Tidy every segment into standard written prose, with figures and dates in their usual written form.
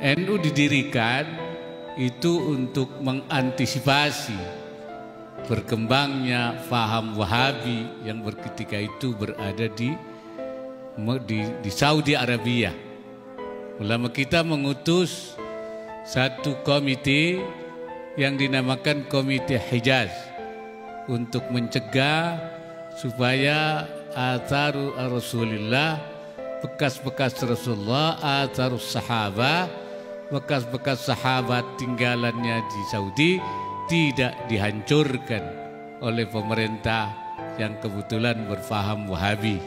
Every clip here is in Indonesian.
NU didirikan itu untuk mengantisipasi berkembangnya faham Wahabi yang ketika itu berada di Saudi Arabia. Ulama kita mengutus satu komite yang dinamakan Komite Hijaz untuk mencegah supaya atharu Rasulullah, bekas-bekas Rasulullah, atharus sahabat, bekas-bekas sahabat tinggalannya di Saudi tidak dihancurkan oleh pemerintah yang kebetulan berfaham Wahabi.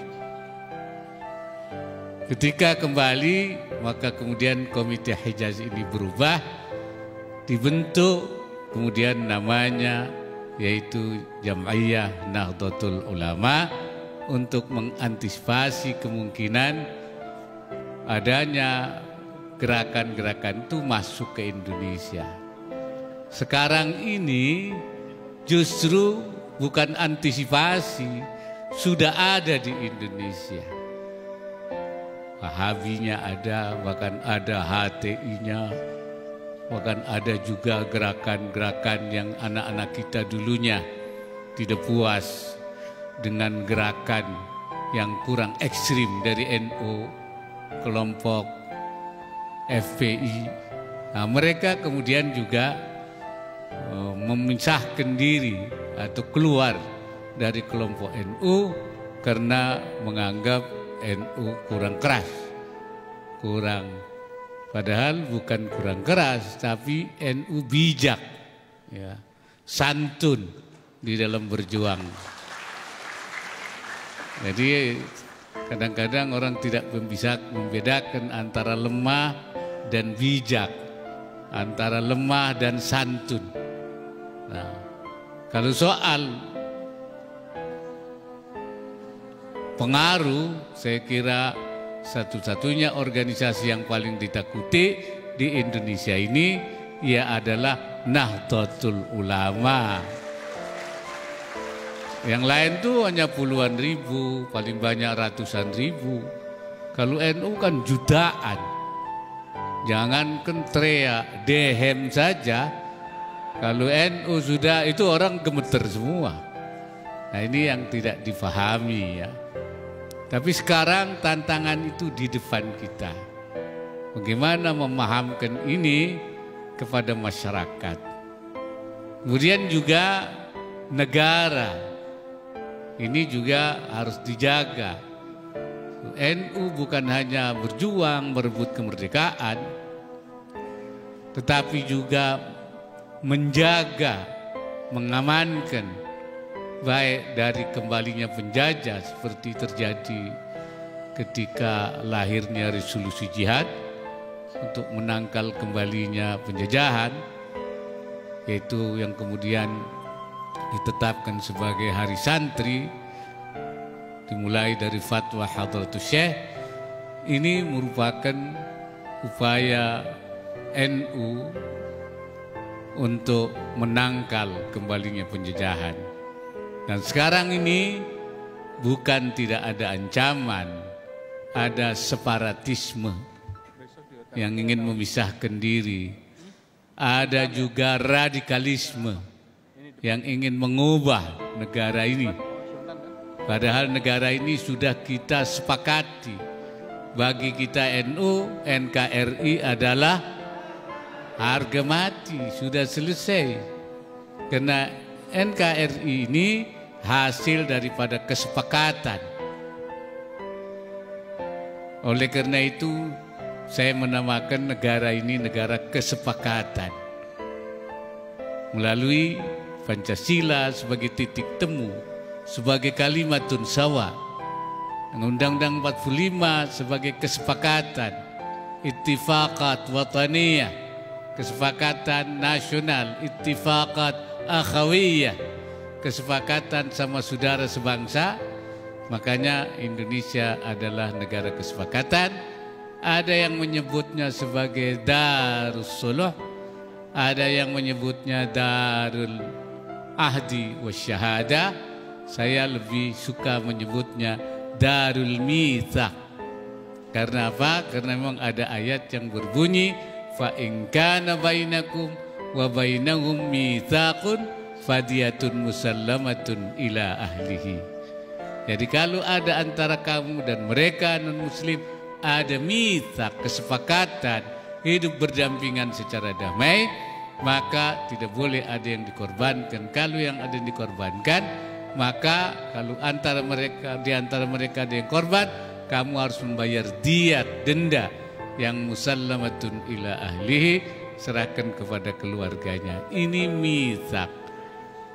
Ketika kembali, maka kemudian Komite Hijaz ini berubah, dibentuk, kemudian namanya yaitu Jam'iyah Nahdlatul Ulama untuk mengantisipasi kemungkinan adanya gerakan-gerakan itu masuk ke Indonesia. Sekarang ini justru bukan antisipasi, sudah ada di Indonesia. Wahabinya ada, bahkan ada HTI-nya, bahkan ada juga gerakan-gerakan yang anak-anak kita dulunya tidak puas dengan gerakan yang kurang ekstrim dari NU, kelompok FPI. Nah, mereka kemudian juga memisahkan diri atau keluar dari kelompok NU karena menganggap NU kurang keras, padahal bukan kurang keras, tapi NU bijak, ya, santun di dalam berjuang. Jadi kadang-kadang orang tidak bisa membedakan antara lemah dan bijak, antara lemah dan santun. Nah, kalau soal pengaruh, saya kira satu-satunya organisasi yang paling ditakuti di Indonesia ini ia adalah Nahdlatul Ulama. Yang lain tuh hanya puluhan ribu, paling banyak ratusan ribu. Kalau NU kan jutaan. Jangankan teriak, dehem saja. Kalau NU sudah, itu orang gemeter semua. Nah, ini yang tidak difahami, ya. Tapi sekarang tantangan itu di depan kita. Bagaimana memahamkan ini kepada masyarakat. Kemudian juga negara. Ini juga harus dijaga. NU bukan hanya berjuang merebut kemerdekaan, tetapi juga menjaga, mengamankan baik dari kembalinya penjajah seperti terjadi ketika lahirnya resolusi jihad untuk menangkal kembalinya penjajahan, yaitu yang kemudian ditetapkan sebagai hari santri dimulai dari fatwa Hadratus Syekh. Ini merupakan upaya NU untuk menangkal kembalinya penjajahan. Dan sekarang ini bukan tidak ada ancaman, ada separatisme yang ingin memisahkan diri. Ada juga radikalisme yang ingin mengubah negara ini. Padahal negara ini sudah kita sepakati. Bagi kita NU, NKRI adalah harga mati, sudah selesai. Karena NKRI ini hasil daripada kesepakatan. Oleh karena itu, saya menamakan negara ini negara kesepakatan. Melalui Pancasila sebagai titik temu, sebagai kalimatun sawa. Undang-Undang 45 sebagai kesepakatan, ittifaqat wataniyah, kesepakatan nasional, ittifaqat akhawiyah, kesepakatan sama saudara sebangsa. Makanya Indonesia adalah negara kesepakatan. Ada yang menyebutnya sebagai Darus Suluh, ada yang menyebutnya Darul Ahdi Wasyahada. Saya lebih suka menyebutnya Darul Mitsaq. Karena apa? Karena memang ada ayat yang berbunyi fa in kana bainakum wa bainahum mitsaqun fadiyatun musallamatun ila ahlihi. Jadi kalau ada antara kamu dan mereka non-muslim ada mitsak, kesepakatan hidup berdampingan secara damai, maka tidak boleh ada yang dikorbankan. Kalau yang ada yang dikorbankan, maka kalau di antara mereka ada yang korban, kamu harus membayar diyat, denda yang musallamatun ila ahlihi, serahkan kepada keluarganya. Ini mitsak.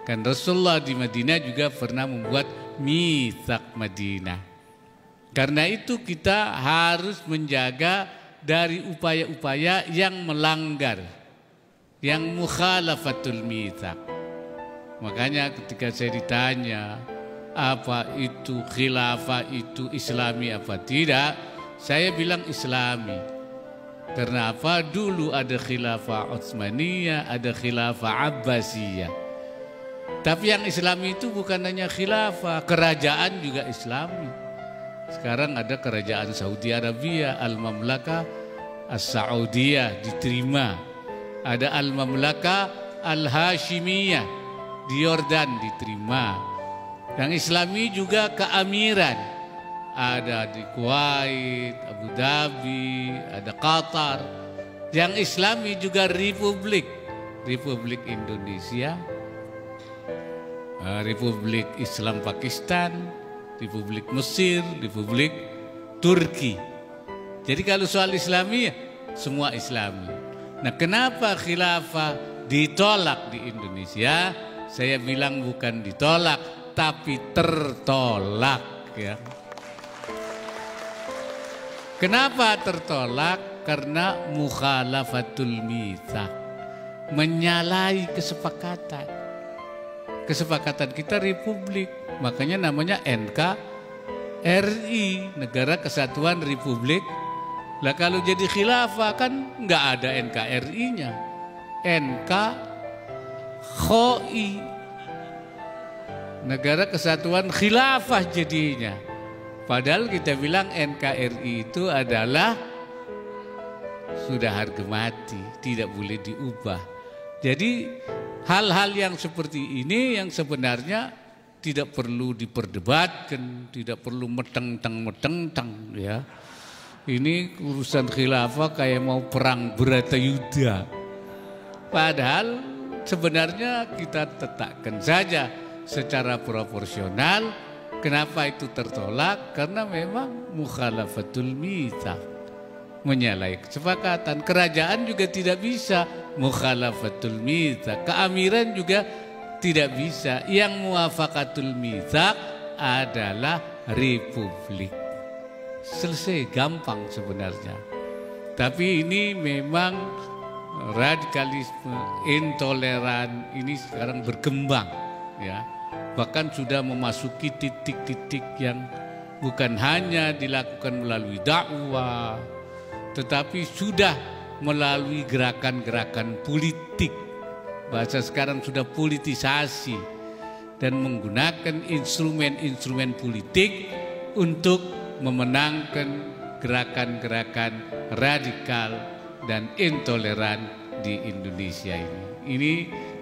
Kan Rasulullah di Madinah juga pernah membuat mitsak Madinah. Karena itu kita harus menjaga dari upaya-upaya yang melanggar, yang mukhalafatul mitsak. Makanya ketika saya ditanya apa itu khilafah itu islami apa tidak, saya bilang islami. Karena apa? Dulu ada khilafah Utsmaniyah, ada khilafah Abbasiyah. Tapi yang islami itu bukan hanya khilafah, kerajaan juga islami. Sekarang ada kerajaan Saudi Arabia, Al-Mamlakah As-Saudiyah diterima. Ada Al-Mamlakah Al-Hashimiyah di Yordan diterima. Yang islami juga keamiran. Ada di Kuwait, Abu Dhabi, ada Qatar. Yang islami juga Republik Indonesia, Republik Islam Pakistan, Republik Mesir, Republik Turki. Jadi kalau soal islami, semua islami. Nah, kenapa khilafah ditolak di Indonesia? Saya bilang bukan ditolak, tapi tertolak, ya. Kenapa tertolak? Karena mukhalafatul mitsak, menyalahi kesepakatan. Kesepakatan kita republik, makanya namanya NKRI, Negara Kesatuan Republik. Lah kalau jadi khilafah kan nggak ada NKRI-nya, NKKHI, Negara Kesatuan Khilafah jadinya. Padahal kita bilang NKRI itu adalah sudah harga mati, tidak boleh diubah. Jadi hal-hal yang seperti ini yang sebenarnya tidak perlu diperdebatkan, tidak perlu meteng-teng, ya. Ini urusan khilafah kayak mau perang Bharatayuddha. Padahal sebenarnya kita letakkan saja secara proporsional. Kenapa itu tertolak? Karena memang mukhalafatul mitsak, menyalahi kesepakatan. Kerajaan juga tidak bisa mukhalafatul mitsak, keamiran juga tidak bisa. Yang muwafaqatul mitsak adalah republik. Selesai, gampang sebenarnya. Tapi ini memang radikalisme, intoleran ini sekarang berkembang, ya. Bahkan sudah memasuki titik-titik yang bukan hanya dilakukan melalui dakwah, tetapi sudah melalui gerakan-gerakan politik. Bahasa sekarang sudah politisasi dan menggunakan instrumen-instrumen politik untuk memenangkan gerakan-gerakan radikal dan intoleran di Indonesia ini. Ini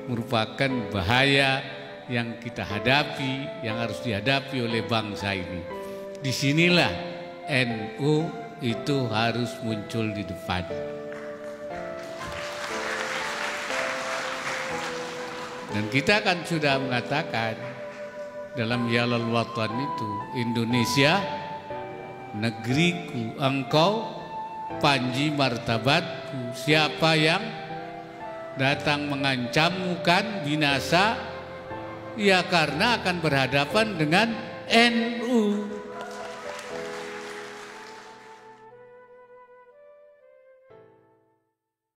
merupakan bahaya yang kita hadapi, yang harus dihadapi oleh bangsa ini. Disinilah NU itu harus muncul di depan. Dan kita kan sudah mengatakan dalam Yalal Watan itu, Indonesia negeriku, engkau panji martabatku. Siapa yang datang mengancammu kan binasa, ya karena akan berhadapan dengan NU.